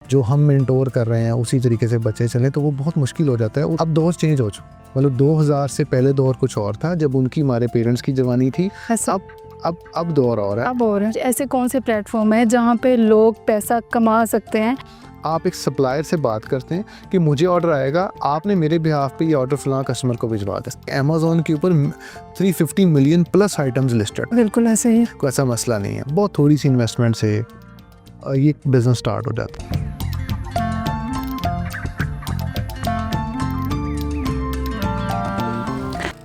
जो हम मेंटोर कर रहे हैं उसी तरीके से बच्चे चलें तो वो बहुत मुश्किल हो जाता है। अब दौर चेंज हो चुका, मतलब 2000 से पहले दौर कुछ और था जब उनकी हमारे पेरेंट्स की जवानी थी। अब दौर और है। अब और है। ऐसे कौन से प्लेटफॉर्म है जहाँ पे लोग पैसा कमा सकते हैं? आप एक सप्लायर से बात करते हैं कि मुझे ऑर्डर आएगा, आपने मेरे बिहाफ पे ये ऑर्डर फलां कस्टमर को भिजवा दें। अमेज़ॉन के ऊपर 350 मिलियन प्लस आइटम्स लिस्टेड। बिल्कुल ऐसे ही। कोई ऐसा मसला नहीं है, बहुत थोड़ी सी इन्वेस्टमेंट से ये बिजनेस स्टार्ट हो जाता है।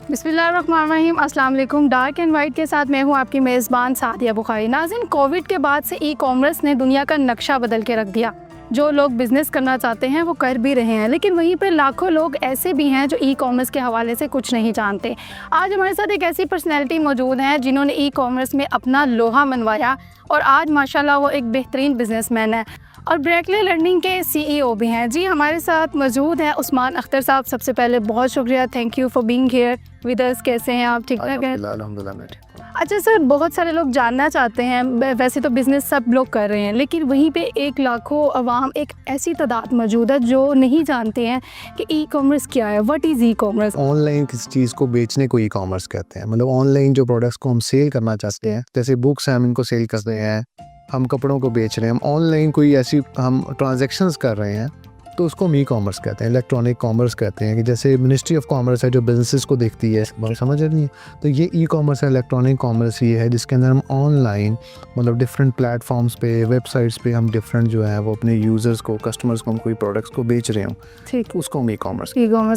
बिस्मिल्लाहिर्रहमानिर्रहीम, अस्सलाम वालेकुम। डार्क एंड वाइट के साथ मैं हूं आपकी मेज़बान सादिया बुखारी। नाज़रीन, कोविड के बाद से ई कॉमर्स ने दुनिया का नक्शा बदल के रख दिया। जो लोग बिज़नेस करना चाहते हैं वो कर भी रहे हैं, लेकिन वहीं पर लाखों लोग ऐसे भी हैं जो ई कॉमर्स के हवाले से कुछ नहीं जानते। आज हमारे साथ एक ऐसी पर्सनैलिटी मौजूद है जिन्होंने ई कॉमर्स में अपना लोहा मनवाया और आज माशाल्लाह वो एक बेहतरीन बिजनेसमैन है और ब्रेकले लर्निंग के CEO भी हैं। जी, हमारे साथ मौजूद हैं उस्मान अख्तर साहब। सबसे पहले बहुत शुक्रिया, thank you for being here with us. कैसे हैं आप? ठीक है? अल्हम्दुलिल्लाह मैं ठीक हूं। अच्छा सर, बहुत सारे लोग जानना चाहते हैं, वैसे तो बिज़नेस सब लोग कर रहे हैं, लेकिन वहीं पे एक लाखों अवाम, एक ऐसी तादाद मौजूद है जो नहीं जानते हैं कि ई कॉमर्स क्या है। What is e commerce? Online किसी चीज़ को बेचने को ई कॉमर्स कहते हैं। मतलब ऑनलाइन जो प्रोडक्ट्स को हम सेल करना चाहते हैं, जैसे बुक्स हैं हम इनको सेल कर रहे हैं, हम कपड़ों को बेच रहे हैं, हम ऑनलाइन कोई ऐसी हम ट्रांजैक्शंस कर रहे हैं तो उसको हम ई कॉमर्स कहते हैं, इलेक्ट्रॉनिक कॉमर्स कहते हैं। कि जैसे मिनिस्ट्री ऑफ कॉमर्स है जो बिजनेसेस को देखती है, बहुत समझ नहीं है, तो ये ई कॉमर्स है, इलेक्ट्रॉनिक कॉमर्स ये है जिसके अंदर हम ऑनलाइन मतलब डिफरेंट प्लेटफॉर्म्स पे, वेबसाइट्स पे हम डिफरेंट जो है वो अपने यूज़र्स को, कस्टमर्स को हम कोई प्रोडक्ट्स को बेच रहे हों, ठीक, तो उसको हम ई कॉमर्स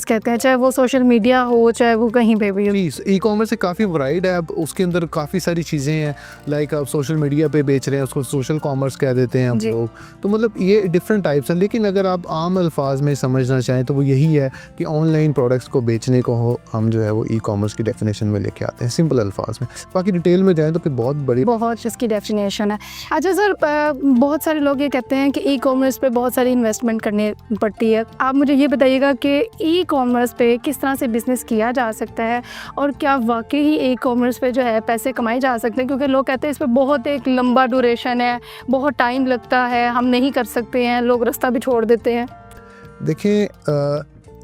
कहते हैं, चाहे वो सोशल मीडिया हो चाहे वो कहीं पे भी हो। ई कॉमर्स से काफ़ी वराइड है। अब उसके अंदर काफ़ी सारी चीज़ें हैं, लाइक आप सोशल मीडिया पे बेच रहे हैं उसको सोशल कॉमर्स कह देते हैं हम लोग। तो मतलब ये डिफरेंट टाइप्स हैं, लेकिन अगर आप आम अल्फाज में समझना चाहें तो वो यही है कि ऑनलाइन प्रोडक्ट्स को बेचने को हो हम जो है वो ई कॉमर्स की डेफिनेशन में लेके आते हैं, सिंपल अल्फाज में। बाकी डिटेल में जाएँ तो फिर बहुत इसकी डेफिनेशन है। अच्छा सर, बहुत सारे लोग ये कहते हैं कि ई कॉमर्स पे बहुत सारी इन्वेस्टमेंट करनी पड़ती है। आप मुझे ये बताइएगा कि ई कॉमर्स पे किस तरह से बिज़नेस किया जा सकता है और क्या वाकई ही ई कॉमर्स पे जो है पैसे कमाए जा सकते हैं? क्योंकि लोग कहते हैं इस पर बहुत एक लंबा ड्यूरेशन है, बहुत टाइम लगता है, हम नहीं कर सकते हैं, लोग रास्ता भी छोड़ देते हैं। देखिए,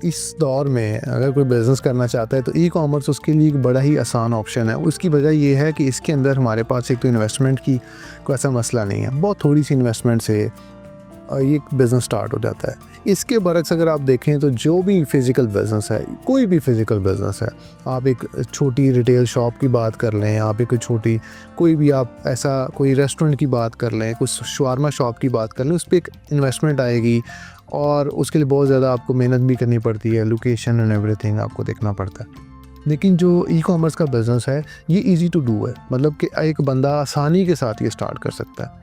इस दौर में अगर कोई बिज़नेस करना चाहता है तो ई कॉमर्स उसके लिए एक बड़ा ही आसान ऑप्शन है। उसकी वजह ये है कि इसके अंदर हमारे पास एक तो इन्वेस्टमेंट की कोई ऐसा मसला नहीं है, बहुत थोड़ी सी इन्वेस्टमेंट से ये बिज़नेस स्टार्ट हो जाता है। इसके बरक्स अगर आप देखें तो जो भी फ़िज़िकल बिज़नेस है, कोई भी फ़िज़िकल बिज़नेस है, आप एक छोटी रिटेल शॉप की बात कर लें, आप एक छोटी कोई भी आप ऐसा कोई रेस्टोरेंट की बात कर लें, कुछ शवारमा शॉप की बात कर लें, उस पर एक इन्वेस्टमेंट आएगी और उसके लिए बहुत ज़्यादा आपको मेहनत भी करनी पड़ती है, लोकेशन एंड एवरीथिंग आपको देखना पड़ता है। लेकिन जो ई कॉमर्स का बिज़नेस है ये ईज़ी टू डू है, मतलब कि एक बंदा आसानी के साथ ये स्टार्ट कर सकता है।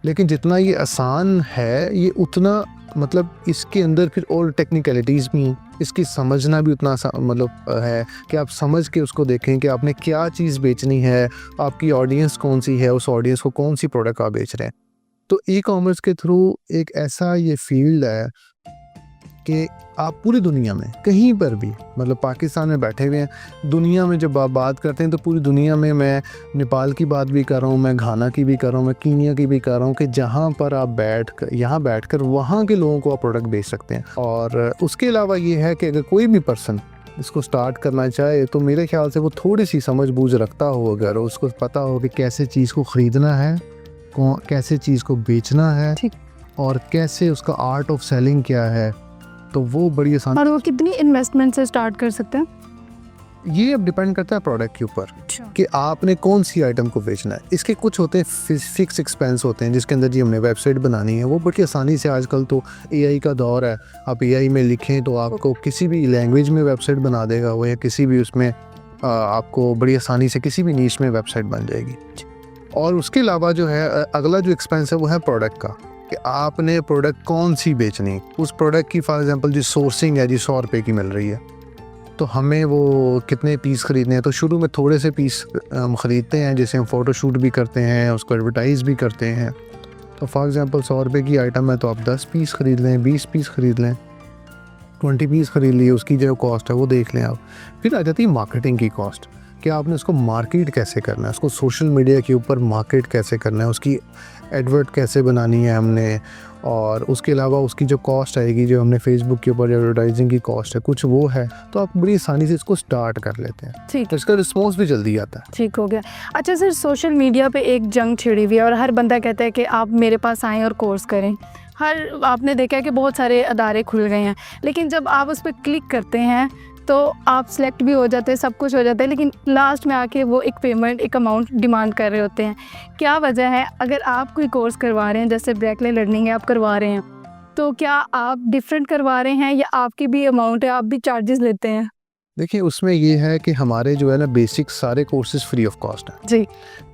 लेकिन जितना ये आसान है ये उतना मतलब इसके अंदर फिर और टेक्निकलिटीज़ भी हैं, इसकी समझना भी उतना मतलब है कि आप समझ के उसको देखें कि आपने क्या चीज़ बेचनी है, आपकी ऑडियंस कौन सी है, उस ऑडियंस को कौन सी प्रोडक्ट आप बेच रहे हैं। तो ई कॉमर्स के थ्रू एक ऐसा ये फील्ड है कि आप पूरी दुनिया में कहीं पर भी, मतलब पाकिस्तान में बैठे हुए हैं, दुनिया में जब आप बात करते हैं तो पूरी दुनिया में, मैं नेपाल की बात भी कर रहा हूँ, मैं घाना की भी कर रहा हूँ, मैं कीनिया की भी कर रहा हूँ, कि जहाँ पर आप यहाँ बैठकर वहाँ के लोगों को आप प्रोडक्ट बेच सकते हैं। और उसके अलावा ये है कि अगर कोई भी पर्सन इसको स्टार्ट करना चाहे तो मेरे ख्याल से वो थोड़ी सी समझ बूझ रखता हो, अगर उसको पता हो कि कैसे चीज़ को ख़रीदना है, कैसे चीज़ को बेचना है और कैसे उसका आर्ट ऑफ सेलिंग क्या है, तो वो बड़ी आसान। और वो कितनी इन्वेस्टमेंट से स्टार्ट कर सकते हैं? ये अब डिपेंड करता है प्रोडक्ट के ऊपर कि आपने कौन सी आइटम को बेचना है। इसके कुछ होते हैं फिक्स एक्सपेंस होते हैं जिसके अंदर जी हमने वेबसाइट बनानी है, वो बड़ी आसानी से, आजकल तो AI का दौर है, आप AI में लिखें तो आपको किसी भी लैंग्वेज में वेबसाइट बना देगा वो, या किसी भी उसमें आपको बड़ी आसानी से किसी भी नीश में वेबसाइट बन जाएगी। और उसके अलावा जो है अगला जो एक्सपेंस है वो है प्रोडक्ट का, कि आपने प्रोडक्ट कौन सी बेचनी है। उस प्रोडक्ट की फॉर एग्जांपल जो सोर्सिंग है जी 100 रुपये की मिल रही है, तो हमें वो कितने पीस ख़रीदने हैं। तो शुरू में थोड़े से पीस हम ख़रीदते हैं, जैसे हम फ़ोटोशूट भी करते हैं, उसको एडवर्टाइज़ भी करते हैं। तो फॉर एग्जांपल 100 रुपये की आइटम है तो आप 10 पीस ख़रीद लें, 20 पीस ख़रीद लें, 20 पीस ख़रीद लिए, उसकी जो कॉस्ट है वो देख लें आप। फिर आ जाती है मार्केटिंग की कॉस्ट, कि आपने उसको मार्केट कैसे करना है, उसको सोशल मीडिया के ऊपर मार्केट कैसे करना है, उसकी एडवर्ट कैसे बनानी है हमने, और उसके अलावा उसकी जो कॉस्ट आएगी, जो हमने फेसबुक के ऊपर एडवर्टाइजिंग की कॉस्ट है, कुछ वो है, तो आप बड़ी आसानी से इसको स्टार्ट कर लेते हैं। ठीक तो इसका रिस्पॉन्स भी जल्दी आता है। ठीक हो गया। अच्छा सर, सोशल मीडिया पे एक जंग छिड़ी हुई है और हर बंदा कहता है कि आप मेरे पास आएँ और कोर्स करें। हर आपने देखा है कि बहुत सारे अदारे खुल गए हैं, लेकिन जब आप उस पर क्लिक करते हैं तो आप सिलेक्ट भी हो जाते हैं, सब कुछ हो जाता है, लेकिन लास्ट में आके वो एक पेमेंट, एक अमाउंट डिमांड कर रहे होते हैं। क्या वजह है? अगर आप कोई कोर्स करवा रहे हैं, जैसे ब्रैकले लर्निंग है, आप करवा रहे हैं, तो क्या आप डिफरेंट करवा रहे हैं या आपकी भी अमाउंट है, आप भी चार्जेस लेते हैं? देखिए, उसमें ये है कि हमारे जो है ना बेसिक सारे कोर्सेज फ्री ऑफ कॉस्ट हैं। जी।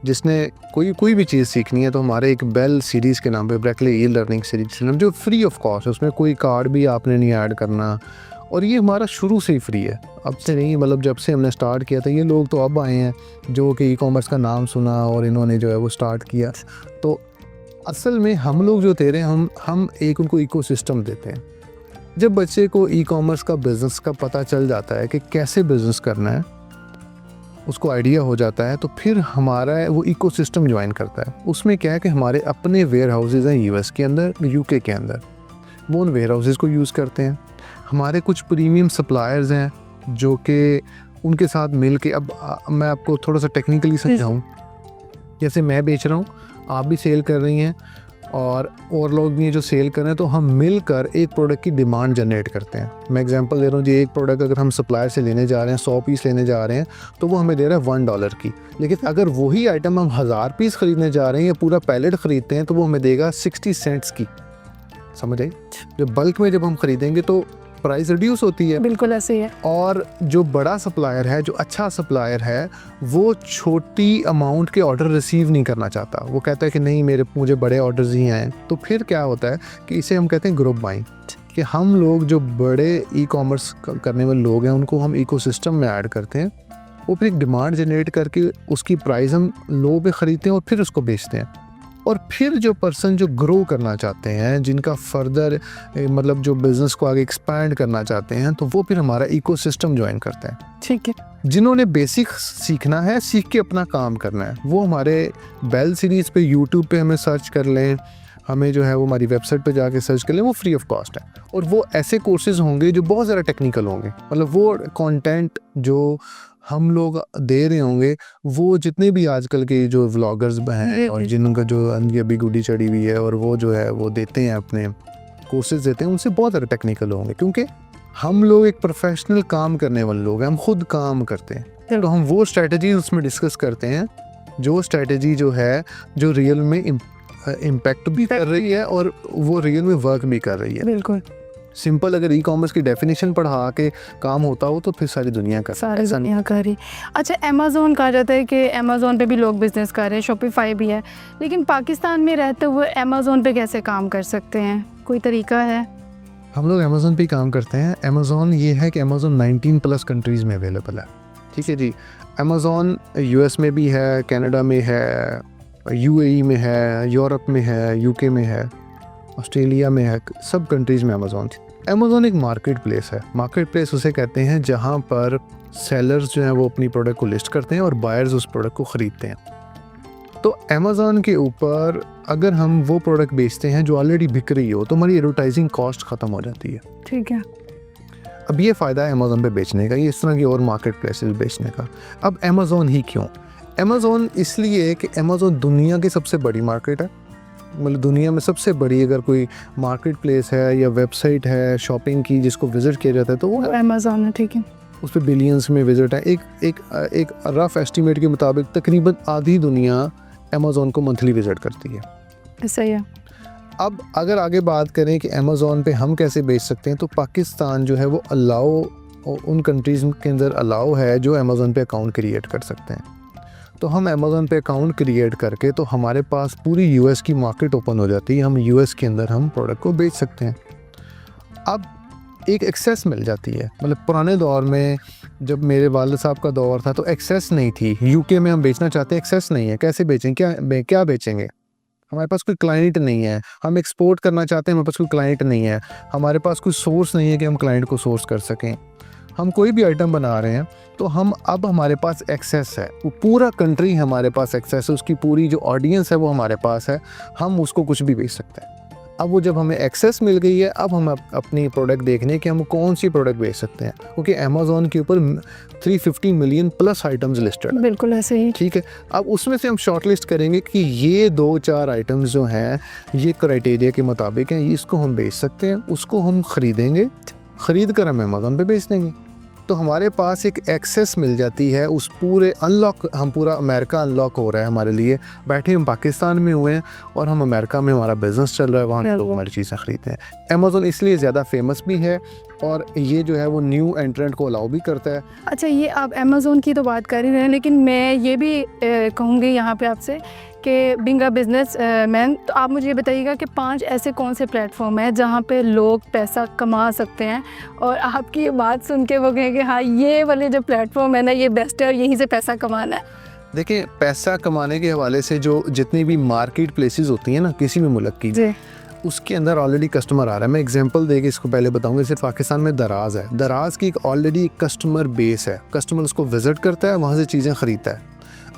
जिसने कोई भी चीज़ सीखनी है तो हमारे एक बेल सीरीज़ के नाम पे, ब्रैकले ई लर्निंग सीरीज के नाम, जो फ्री ऑफ कॉस्ट है, उसमें कोई कार्ड भी आपने नहीं ऐड करना, और ये हमारा शुरू से ही फ्री है। अब से नहीं, मतलब जब से हमने स्टार्ट किया था, ये लोग तो अब आए हैं जो कि ई कॉमर्स का नाम सुना और इन्होंने जो है वो स्टार्ट किया। तो असल में हम लोग जो दे रहे हैं, हम एक उनको इकोसिस्टम देते हैं। जब बच्चे को ई कॉमर्स का बिज़नेस का पता चल जाता है कि कैसे बिज़नेस करना है, उसको आइडिया हो जाता है, तो फिर हमारा वो इकोसिस्टम ज्वाइन करता है। उसमें क्या है कि हमारे अपने वेयर हाउसेज़ हैं यूएस के अंदर, यूके के अंदर, वो उन वेयर हाउसेज़ को यूज़ करते हैं। हमारे कुछ प्रीमियम सप्लायर्स हैं जो कि उनके साथ मिल के, अब मैं आपको थोड़ा सा टेक्निकली समझाऊँ, जैसे मैं बेच रहा हूँ, आप भी सेल कर रही हैं और लोग भी हैं जो सेल कर रहे हैं, तो हम मिलकर एक प्रोडक्ट की डिमांड जनरेट करते हैं। मैं एग्जांपल दे रहा हूँ जी, एक प्रोडक्ट अगर हम सप्लायर से लेने जा रहे हैं, 100 पीस लेने जा रहे हैं, तो वो हमें दे रहा है $1 की। लेकिन अगर वही आइटम हम 1000 पीस ख़रीदने जा रहे हैं या पूरा पैलेट ख़रीदते हैं, तो वो हमें देगा 60 सेंट्स की। समझ आई? जब बल्क में जब हम ख़रीदेंगे तो प्राइस रिड्यूस होती है। बिल्कुल ऐसे ही है। और जो बड़ा सप्लायर है, जो अच्छा सप्लायर है, वो छोटी अमाउंट के ऑर्डर रिसीव नहीं करना चाहता। वो कहता है कि नहीं, मुझे बड़े ऑर्डर्स ही आए। तो फिर क्या होता है कि इसे हम कहते हैं ग्रुप बाइंग, कि हम लोग जो बड़े ई कॉमर्स करने वाले लोग हैं, उनको हम इकोसिस्टम में ऐड करते हैं। वो फिर एक डिमांड जनरेट करके उसकी प्राइस हम लो पे ख़रीदते हैं और फिर उसको बेचते हैं। और फिर जो पर्सन जो ग्रो करना चाहते हैं, जिनका फर्दर मतलब जो बिज़नेस को आगे एक्सपैंड करना चाहते हैं, तो वो फिर हमारा इकोसिस्टम ज्वाइन करते हैं। ठीक है। जिन्होंने बेसिक सीखना है, सीख के अपना काम करना है, वो हमारे बेल सीरीज़ पे यूट्यूब पे हमें सर्च कर लें, हमें जो है वो हमारी वेबसाइट पे जाके सर्च कर लें, वो फ्री ऑफ कॉस्ट है। और वो ऐसे कोर्सेज होंगे जो बहुत ज़्यादा टेक्निकल होंगे, मतलब वो कंटेंट जो हम लोग दे रहे होंगे, वो जितने भी आजकल के जो व्लॉगर्स हैं और जिनका जो अभी गुडी चढ़ी हुई है, और वो जो है वो देते हैं, अपने कोर्सेज देते हैं, उनसे बहुत ज़्यादा टेक्निकल होंगे, क्योंकि हम लोग एक प्रोफेशनल काम करने वाले लोग हैं, हम खुद काम करते हैं। तो हम वो स्ट्रेटजी उसमें डिस्कस करते हैं, जो स्ट्रेटजी जो है, जो रियल में इम्पैक्ट भी कर रही है और वो रियल में वर्क भी कर रही है। बिल्कुल। सिंपल अगर ई कॉमर्स की डेफिनेशन पढ़ा के काम होता हो तो फिर सारी दुनिया कर रही। अच्छा, अमेज़ोन कहा जाता है कि अमेज़ोन पे भी लोग बिज़नेस कर रहे हैं, शॉपिफाई भी है, लेकिन पाकिस्तान में रहते हुए अमेज़ोन पे कैसे काम कर सकते हैं? कोई तरीका है? हम लोग अमेज़ोन पे काम करते हैं। अमेज़ोन ये है कि अमेज़ोन 19+ कंट्रीज़ में अवेलेबल है। ठीक है जी। अमेज़ोन यूएस में भी है, कनाडा में है, यूएई में है, यूरोप में है, यूके में है, ऑस्ट्रेलिया में है, सब कंट्रीज़ में अमेज़ोन थी। अमेज़ोन एक मार्केट प्लेस है। मार्केट प्लेस उसे कहते हैं जहाँ पर सेलर्स जो हैं वो अपनी प्रोडक्ट को लिस्ट करते हैं और बायर्स उस प्रोडक्ट को ख़रीदते हैं। तो अमेज़ोन के ऊपर अगर हम वो प्रोडक्ट बेचते हैं जो ऑलरेडी बिक रही हो, तो हमारी एडवर्टाइजिंग कॉस्ट ख़त्म हो जाती है। ठीक है। अब ये फ़ायदा है अमेज़ोन पे बेचने का, ये इस तरह की और मार्केट प्लेसेस बेचने का। अब अमेज़ोन ही क्यों? अमेज़ोन इसलिए कि अमेज़ोन दुनिया की सबसे बड़ी मार्केट है। मतलब दुनिया में सबसे बड़ी अगर कोई मार्केट प्लेस है या वेबसाइट है शॉपिंग की जिसको विज़िट किया जाता है, तो वो अमेज़ोन है। ठीक है। उस पर बिलियंस में विज़िट है। एक रफ़ एस्टीमेट के मुताबिक तकरीबन आधी दुनिया अमेज़ोन को मंथली विज़िट करती है। सही है। अब अगर आगे बात करें कि अमेज़ोन पे हम कैसे बेच सकते हैं, तो पाकिस्तान जो है वो उन कंट्रीज़ के अंदर अलाउ है जो अमेज़ोन पे अकाउंट क्रिएट कर सकते हैं। तो हम अमेज़ोन पे अकाउंट क्रिएट करके, तो हमारे पास पूरी यूएस की मार्केट ओपन हो जाती है। हम यूएस के अंदर हम प्रोडक्ट को बेच सकते हैं। अब एक एक्सेस मिल जाती है। मतलब पुराने दौर में जब मेरे वालिद साहब का दौर था तो एक्सेस नहीं थी। यूके में हम बेचना चाहते हैं, एक्सेस नहीं है, कैसे बेचें? क्या बेचेंगे? हमारे पास कोई क्लाइंट नहीं है। हम एक्सपोर्ट करना चाहते हैं, हमारे पास कोई क्लाइंट नहीं है। हमारे पास कोई सोर्स नहीं है कि हम क्लाइंट को सोर्स कर सकें। हम कोई भी आइटम बना रहे हैं तो हम अब हमारे पास एक्सेस है, वो पूरा कंट्री हमारे पास एक्सेस है, उसकी पूरी जो ऑडियंस है वो हमारे पास है, हम उसको कुछ भी बेच सकते हैं। अब वो जब हमें एक्सेस मिल गई है, अब हम अपनी प्रोडक्ट देखने कि हम कौन सी प्रोडक्ट बेच सकते हैं, क्योंकि अमेज़ॉन के ऊपर 350 मिलियन प्लस आइटम्स लिस्टेड है। बिल्कुल ऐसे ही। ठीक है, अब उसमें से हम शॉर्ट लिस्ट करेंगे कि ये 2-4 आइटम्स जो हैं ये क्राइटेरिया के मुताबिक हैं, इसको हम बेच सकते हैं, उसको हम ख़रीदेंगे, ख़रीद कर हम अमेज़ॉन पे बेच देंगे। तो हमारे पास एक एक्सेस मिल जाती है उस पूरे अनलॉक, हम पूरा अमेरिका अनलॉक हो रहा है हमारे लिए। बैठे हम पाकिस्तान में हुए हैं और हम अमेरिका में हमारा बिज़नेस चल रहा है, वहाँ लोग हमारी चीज़ें ख़रीदते हैं। अमेज़ॉन इसलिए ज़्यादा फेमस भी है और ये जो है वो न्यू एंट्रेंट को अलाउ भी करता है। अच्छा, ये आप अमेज़ॉन की तो बात कर ही रहे हैं, लेकिन मैं ये भी कहूँगी यहाँ पे आपसे कि बिंग अ बिज़नेस मैन, तो आप मुझे ये बताइएगा कि 5 ऐसे कौन से प्लेटफॉर्म हैं जहाँ पे लोग पैसा कमा सकते हैं और आपकी ये बात सुन के वो कहें कि हाँ ये वाले जो प्लेटफॉर्म है ना ये बेस्ट है और यहीं से पैसा कमाना है। देखिए, पैसा कमाने के हवाले से जो जितनी भी मार्केट प्लेसेस होती हैं ना किसी भी मुल्क की, जी, उसके अंदर ऑलरेडी कस्टमर आ रहा है। मैं एग्जांपल देके इसको पहले बताऊंगा। सिर्फ पाकिस्तान में दराज है, दराज की एक ऑलरेडी कस्टमर बेस है, कस्टमर उसको विज़िट करता है, वहाँ से चीज़ें ख़रीदता है।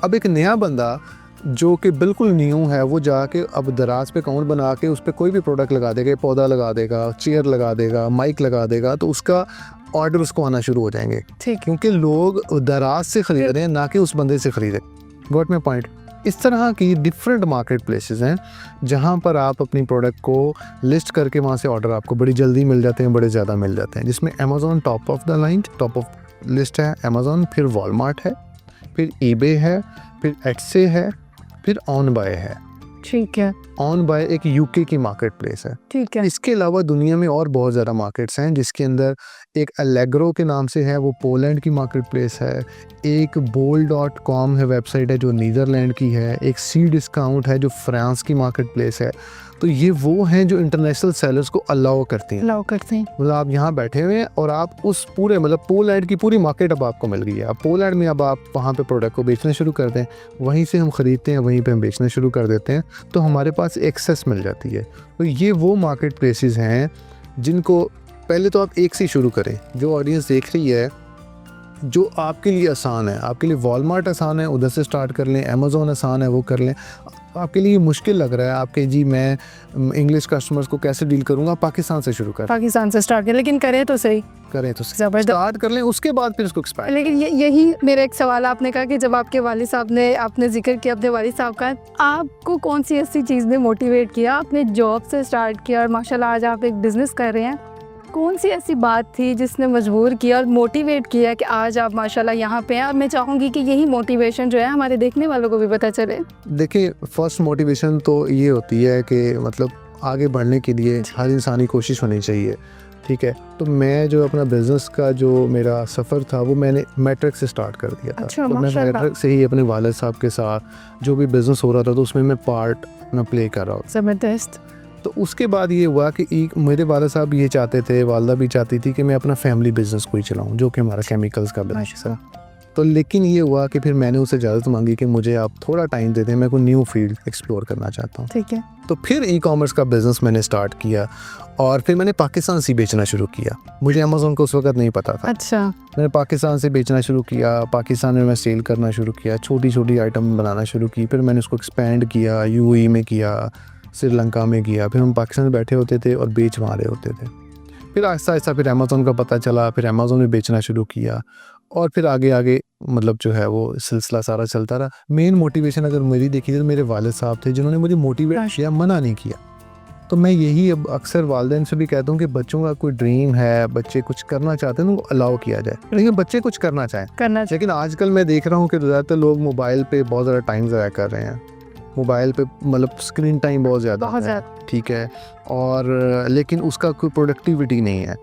अब एक नया बंदा जो कि बिल्कुल न्यू है, वो जाके अब दराज पे अकाउंट बना के उस पर कोई भी प्रोडक्ट लगा देगा, पौधा लगा देगा, चेयर लगा देगा, माइक लगा देगा, तो उसका ऑर्डर उसको आना शुरू हो जाएंगे, ठीक। क्योंकि लोग दराज से ख़रीद रहे हैं, ना कि उस बंदे से ख़रीदे। Got my point. इस तरह की डिफरेंट मार्केट प्लेसेस हैं जहाँ पर आप अपनी प्रोडक्ट को लिस्ट करके वहाँ से ऑर्डर आपको बड़ी जल्दी मिल जाते हैं, बड़े ज़्यादा मिल जाते हैं, जिसमें Amazon top of the line, top of list है अमेज़ॉन, फिर वॉलमार्ट है, फिर ईबे है, फिर एटसे है, फिर ऑन बाय है। ठीक है, ऑन बाय एक यूके की मार्केट प्लेस है। ठीक है। इसके अलावा दुनिया में और बहुत ज़्यादा मार्केट्स हैं, जिसके अंदर एक अलेग्रो के नाम से है, वो पोलैंड की मार्केट प्लेस है। एक bol.com है, वेबसाइट है जो नीदरलैंड की है। एक सी डिस्काउंट है जो फ्रांस की मार्केट प्लेस है। तो ये वो हैं जो इंटरनेशनल सेलर्स को अलाउ करती हैं। अलाउ करते हैं। मतलब आप यहाँ बैठे हुए हैं और आप उस पूरे मतलब पोलैंड की पूरी मार्केट अब आपको मिल गई है। अब पोलैंड में अब आप वहाँ पे प्रोडक्ट को बेचना शुरू कर दें, वहीं से हम ख़रीदते हैं, वहीं पे हम बेचना शुरू कर देते हैं, तो हमारे पास एक्सेस मिल जाती है। तो ये वो मार्केट प्लेसेस हैं जिनको पहले तो आप एक से शुरू करें, जो ऑडियंस देख रही है, जो आपके लिए आसान है। आपके लिए वॉलमार्ट आसान है, उधर से स्टार्ट कर लें। अमेज़ॉन आसान है, वो कर लें। आपके लिए मुश्किल लग रहा है आपके जी मैं इंग्लिश कस्टमर्स को कैसे डील करूँगा, पाकिस्तान से शुरू करें। पाकिस्तान से स्टार्ट करें, लेकिन करें तो सही, करें तो ज़बरदस्त। स्टार्ट कर लें, उसके बाद फिर उसको एक्सपायर। लेकिन यही मेरा एक सवाल, आपने कहा कि जब आपके वालिद साहब ने, आपने जिक्र किया अपने वालिद साहब का, आपको कौन सी ऐसी चीज़ ने मोटिवेट किया? आपने जॉब से स्टार्ट किया और माशाल्लाह आज आप एक बिज़नेस कर रहे हैं। कौन सी ऐसी बात थी जिसने मजबूर किया और मोटिवेट किया कि आज आप माशाल्लाह यहाँ पे हैं? और मैं चाहूँगी कि यही मोटिवेशन जो है हमारे देखने वालों को भी पता चले। देखिए, फर्स्ट मोटिवेशन तो ये होती है कि मतलब आगे बढ़ने के लिए हर इंसान की कोशिश होनी चाहिए, ठीक है। तो मैं जो अपना बिज़नेस का जो मेरा सफ़र था वो मैंने मैट्रिक से स्टार्ट कर दिया था। अच्छा, तो मैं माशाल्लाह। मैट्रिक से ही अपने वालिद साहब के साथ जो भी बिज़नेस हो रहा था तो उसमें मैं पार्ट में प्ले कर रहा हूँ। ज़बरदस्त। तो उसके बाद ये हुआ कि मेरे वालिद साहब ये चाहते थे, वालदा भी चाहती थी कि मैं अपना फैमिली बिज़नेस को ही चलाऊँ, जो कि हमारा केमिकल्स का बिज़नेस है। तो लेकिन ये हुआ कि फिर मैंने उससे इजाज़त मांगी कि मुझे आप थोड़ा टाइम दे दें, मैं कोई न्यू फील्ड एक्सप्लोर करना चाहता हूँ। ठीक है। तो फिर ई कॉमर्स का बिज़नेस मैंने स्टार्ट किया और फिर मैंने पाकिस्तान से बेचना शुरू किया। मुझे अमेज़ॉन को उस वक्त नहीं पता था। अच्छा। मैंने पाकिस्तान से बेचना शुरू किया, पाकिस्तान में मैं सेल करना शुरू किया, छोटी छोटी आइटम बनाना शुरू की। फिर मैंने उसको एक्सपेंड किया, यूएई में किया, श्रीलंका में किया। फिर हम पाकिस्तान में बैठे होते थे और बेच वहाँ रहे होते थे। फिर आहिस्ता आहिस्ता फिर अमेज़ॉन का पता चला, फिर अमेज़ॉन में बेचना शुरू किया और फिर आगे आगे मतलब जो है वो सिलसिला सारा चलता रहा। मेन मोटिवेशन अगर मेरी देखी जाए तो मेरे वालिद साहब थे जिन्होंने मुझे मोटिवेट किया, मना नहीं किया। तो मैं यही अब अक्सर वालिदैन से भी कहता हूँ कि बच्चों का कोई ड्रीम है, बच्चे कुछ करना चाहते हैं, उनको अलाउ किया जाए, लेकिन बच्चे कुछ करना चाहें। लेकिन आजकल मैं देख रहा हूँ कि ज़्यादातर लोग मोबाइल पे बहुत ज़्यादा टाइम ज़ाया कर रहे हैं। मोबाइल पे मतलब स्क्रीन टाइम बहुत ज़्यादा है, ठीक है, और लेकिन उसका कोई प्रोडक्टिविटी नहीं है।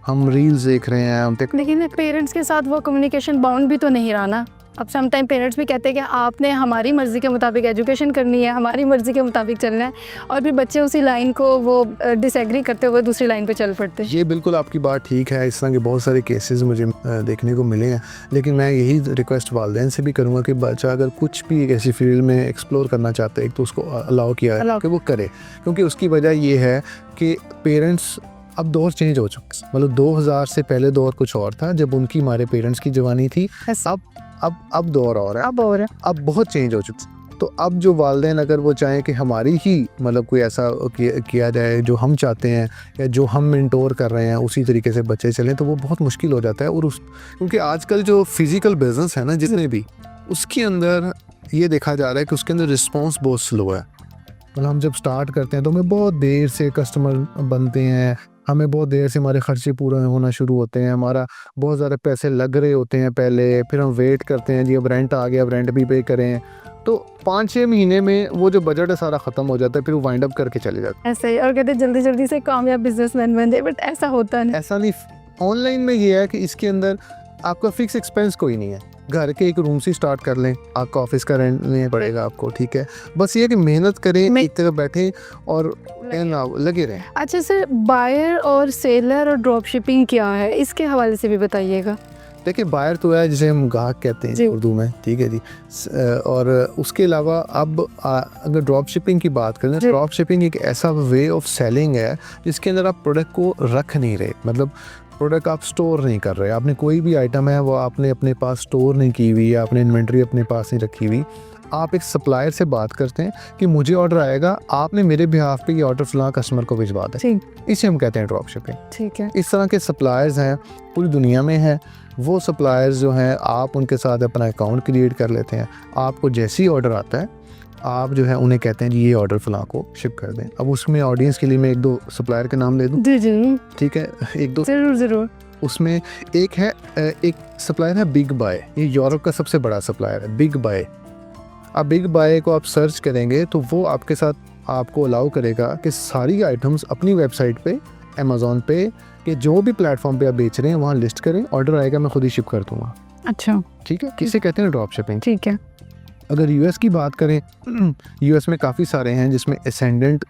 हम रील्स देख रहे हैं, हम लेकिन पेरेंट्स के साथ वो कम्युनिकेशन बाउंड भी तो नहीं रहा ना। अब सम टाइम पेरेंट्स भी कहते हैं कि आपने हमारी मर्ज़ी के मुताबिक एजुकेशन करनी है, हमारी मर्ज़ी के मुताबिक चलना है, और फिर बच्चे उसी लाइन को वो डिसएग्री करते हुए दूसरी लाइन पे चल पड़ते हैं। ये बिल्कुल आपकी बात ठीक है। इस तरह के बहुत सारे केसेस मुझे देखने को मिले हैं। लेकिन मैं यही रिक्वेस्ट वालिदैन से भी करूँगा कि बच्चा अगर कुछ भी एक ऐसी फील्ड में एक्सप्लोर करना चाहता है तो उसको अलाउ किया है कि वो करे, क्योंकि उसकी वजह ये है कि पेरेंट्स अब दौर चेंज हो चुका है। मतलब 2000 से पहले दौर कुछ और था, जब उनकी हमारे पेरेंट्स की जवानी थी। अब दौर और है, अब बहुत चेंज हो चुका है। तो अब जो वालिदैन अगर वो चाहें कि हमारी ही मतलब कोई ऐसा किया जाए जो हम चाहते हैं या जो हम मेंटोर कर रहे हैं उसी तरीके से बच्चे चलें, तो वो बहुत मुश्किल हो जाता है। और क्योंकि आजकल जो फिज़िकल बिजनेस है ना, जितने भी, उसके अंदर ये देखा जा रहा है कि उसके अंदर रिस्पॉन्स बहुत स्लो है। मतलब हम जब स्टार्ट करते हैं तो हमें बहुत देर से कस्टमर बनते हैं, हमें बहुत देर से हमारे खर्चे पूरे होना शुरू होते हैं, हमारा बहुत ज़्यादा पैसे लग रहे होते हैं पहले, फिर हम वेट करते हैं जी अब रेंट आ गया, अब रेंट भी पे करें। तो 5-6 महीने में वो जो बजट है सारा ख़त्म हो जाता है, फिर वो वाइंड अप करके चले जाते ऐसा ही, और कहते हैं जल्दी जल्दी से कामयाब बिजनेसमैन बन जाए, बट ऐसा होता हैं। नहीं। ऐसा नहीं, ऑनलाइन में ये है कि इसके अंदर आपका फिक्स एक्सपेंस कोई नहीं है। घर के एक रूम से स्टार्ट कर लें, आपका ऑफिस का रेंट नहीं पड़ेगा आपको, ठीक है। बस ये कि मेहनत करें, एक तरह बैठे और लगे रहें। अच्छा सर, बायर और सेलर और ड्रॉप शिपिंग क्या है, इसके हवाले से भी बताइएगा। देखिए, बायर तो है जिसे हम गाहक कहते हैं उर्दू में, ठीक है जी। और उसके अलावा अब अगर ड्रॉप शिपिंग की बात करें, ड्रॉप शिपिंग एक ऐसा वे ऑफ सेलिंग है जिसके अंदर आप प्रोडक्ट को रख नहीं रहे। मतलब प्रोडक्ट आप स्टोर नहीं कर रहे, आपने कोई भी आइटम है वो आपने अपने पास स्टोर नहीं की हुई, आपने इन्वेंट्री अपने पास नहीं रखी हुई। आप एक सप्लायर से बात करते हैं कि मुझे ऑर्डर आएगा, आपने मेरे बिहाफ पे ये ऑर्डर फलां कस्टमर को भिजवा दें, इसे हम कहते हैं ड्रॉप शिपिंग। ठीक है। इस तरह के सप्लायर्स हैं पूरी दुनिया में है। वो सप्लायर्स जो हैं, आप उनके साथ अपना अकाउंट क्रिएट कर लेते हैं। आपको जैसे ही ऑर्डर आता है, आप जो है उन्हें कहते हैं जी ये ऑर्डर फलां को शिप कर दें। अब उसमें ऑडियंस के लिए मैं 1-2 सप्लायर के नाम ले दूं? जी जी, ठीक है, 1-2 ज़रूर। उसमें एक सप्लायर है बिग बाय, ये यूरोप का सबसे बड़ा सप्लायर है, बिग बाय। अब बिग बाय को आप सर्च करेंगे तो वो आपके साथ आपको अलाउ करेगा कि सारी आइटम्स अपनी वेबसाइट पे, अमेज़ॉन पे, कि जो भी प्लेटफॉर्म पे आप बेच रहे हैं वहाँ लिस्ट करें, ऑर्डर आएगा मैं खुद ही शिप कर दूँगा। अच्छा, ठीक है, किसे कहते हैं ड्रॉप शिपिंग। ठीक है। अगर यूएस की बात करें, यूएस में काफ़ी सारे हैं, जिसमें एसेंडेंट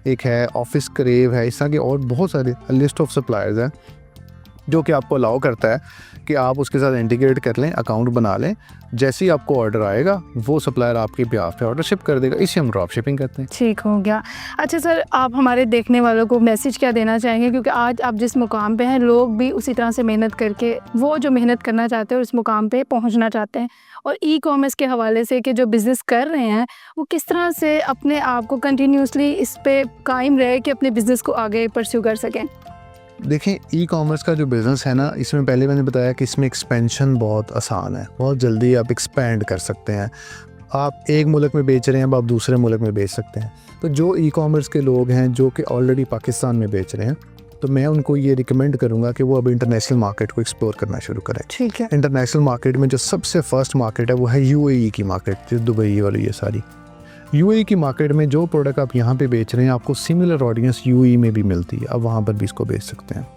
एक है, ऑफिस क्रेव है, इस तरह के और बहुत सारे लिस्ट ऑफ सप्लायर्स हैं जो कि आपको अलाउ करता है कि आप उसके साथ इंटीग्रेट कर लें, अकाउंट बना लें। जैसे ही आपको ऑर्डर आएगा वो सप्लायर आपके बिहाफ पे ऑर्डर शिप कर देगा, इसे हम ड्रॉप शिपिंग करते हैं। ठीक हो गया। अच्छा सर, आप हमारे देखने वालों को मैसेज क्या देना चाहेंगे, क्योंकि आज आप जिस मुकाम पे हैं, लोग भी उसी तरह से मेहनत करके वो जो मेहनत करना चाहते हैं उस मुकाम पे पहुंचना चाहते हैं, और ई कॉमर्स के हवाले से कि जो बिज़नेस कर रहे हैं वो किस तरह से अपने आप को कंटिन्यूसली इस पे कायम रहे कि अपने बिज़नेस को आगे परस्यू कर सकें। देखें, ई कॉमर्स का जो बिज़नेस है ना, इसमें पहले मैंने बताया कि इसमें एक्सपेंशन बहुत आसान है, बहुत जल्दी आप एक्सपेंड कर सकते हैं। आप एक मुल्क में बेच रहे हैं, अब आप दूसरे मुल्क में बेच सकते हैं। तो जो ई कॉमर्स के लोग हैं जो कि ऑलरेडी पाकिस्तान में बेच रहे हैं, तो मैं उनको ये रिकमेंड करूंगा कि वो अब इंटरनेशनल मार्केट को एक्सप्लोर करना शुरू करें। ठीक है। इंटरनेशनल मार्केट में जो सबसे फर्स्ट मार्केट है वो है यूएई की मार्केट, जो दुबई और ये सारी यूएई की मार्केट में जो प्रोडक्ट आप यहाँ पे बेच रहे हैं, आपको सिमिलर ऑडियंस यूएई में भी मिलती है, अब वहाँ पर भी इसको बेच सकते हैं।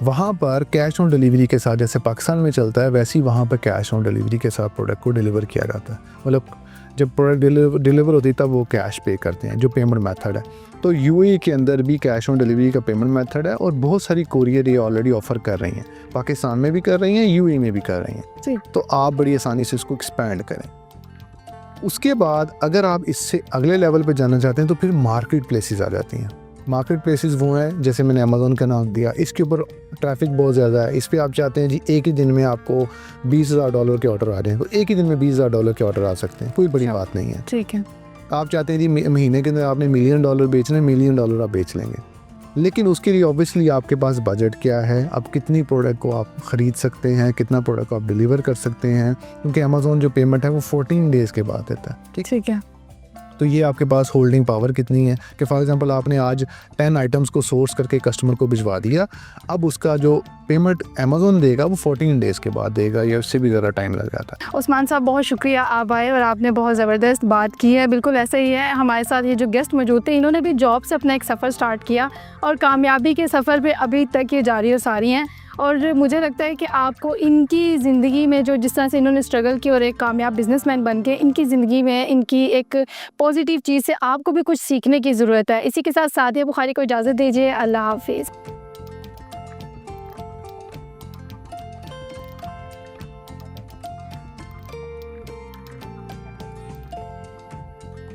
वहाँ पर कैश ऑन डिलीवरी के साथ, जैसे पाकिस्तान में चलता है वैसे ही वहाँ पर कैश ऑन डिलीवरी के साथ प्रोडक्ट को डिलीवर किया जाता है। मतलब जब प्रोडक्ट डिलीवर होती है तब वो कैश पे करते हैं, जो पेमेंट मेथड है। तो यूएई के अंदर भी कैश ऑन डिलीवरी का पेमेंट मेथड है, और बहुत सारी कोरियर ये ऑलरेडी ऑफर कर रही हैं, पाकिस्तान में भी कर रही हैं, यूएई में भी कर रही हैं। तो आप बड़ी आसानी से इसको एक्सपैंड करें। उसके बाद अगर आप इससे अगले लेवल पे जाना चाहते हैं तो फिर मार्केट प्लेसेस आ जाती हैं। मार्केट प्लेसेस वो हैं, जैसे मैंने अमेज़ॉन का नाम दिया, इसके ऊपर ट्रैफिक बहुत ज़्यादा है। इस पर आप चाहते हैं जी एक ही दिन में आपको $20,000 के ऑर्डर आ जाएँ, तो एक ही दिन में $20,000 के ऑर्डर आ सकते हैं, कोई बड़ी बात नहीं है। ठीक है। आप चाहते हैं जी महीने के अंदर आपने $1 मिलियन बेचना है, $1 मिलियन आप बेच लेंगे। लेकिन उसके लिए ऑब्वियसली आपके पास बजट क्या है, आप कितनी प्रोडक्ट को आप ख़रीद सकते हैं, कितना प्रोडक्ट को आप डिलीवर कर सकते हैं, क्योंकि अमेज़ॉन जो पेमेंट है वो 14 डेज़ के बाद देता है। ठीक है। तो ये आपके पास होल्डिंग पावर कितनी है कि फॉर एग्जांपल आपने आज 10 आइटम्स को सोर्स करके कस्टमर को भिजवा दिया, अब उसका जो पेमेंट अमेज़ॉन देगा वो 14 डेज़ के बाद देगा, या उससे भी ज़्यादा टाइम लग जाता है। उस्मान साहब, बहुत शुक्रिया, आप आए और आपने बहुत ज़बरदस्त बात की है। बिल्कुल ऐसा ही है, हमारे साथ ये जो गेस्ट मौजूद थे, इन्होंने भी जॉब से अपना एक सफ़र स्टार्ट किया और कामयाबी के सफ़र पे अभी तक ये जारी और सारी हैं। और मुझे लगता है कि आपको इनकी ज़िंदगी में जो जिस तरह से इन्होंने स्ट्रगल की और एक कामयाब बिजनेसमैन बन के इनकी ज़िंदगी में इनकी एक पॉजिटिव चीज़ से आपको भी कुछ सीखने की ज़रूरत है। इसी के साथ सादिया बुखारी को इजाज़त दीजिए। अल्लाह हाफिज़।